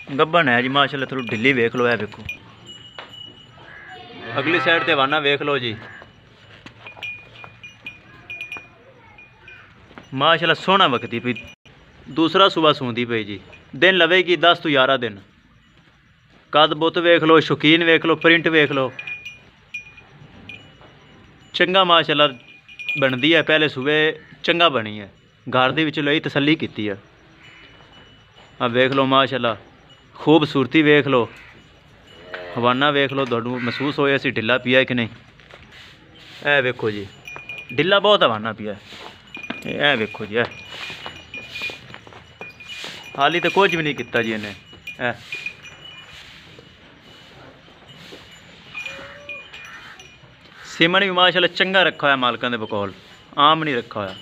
गब्बन है जी माशाल्लाह, थोड़ी ढिली वेख लो, है वेखो। अगली साइड ते हवाना वेख लो जी, माशाल्लाह सोहना वकती पई, दूसरा सुबह सूंदी पई जी। दिन लवेगी 10 तो 11 दिन। कद बुत वेख लो, शौकीन वेख लो, प्रिंट वेख लो, चंगा माशाल्लाह बनती है। पहले सूबे चंगा बनी है, घर दे विच लई तसल्ली की है। अब वेख लो माशाल्लाह, खूबसूरती वेख लो, हवाना वेख लो, तुहानू महसूस होया सी ढिला पिया कि नहीं। ए वेखो जी, ढिला बहुत हवाना पिया, ए वेखो जी। हाली तो कुछ भी नहीं किया जी इन्हें। सीमन भी माशाल्लाह चंगा रखा है मालकां दे बकौल, आम नहीं रखा होया।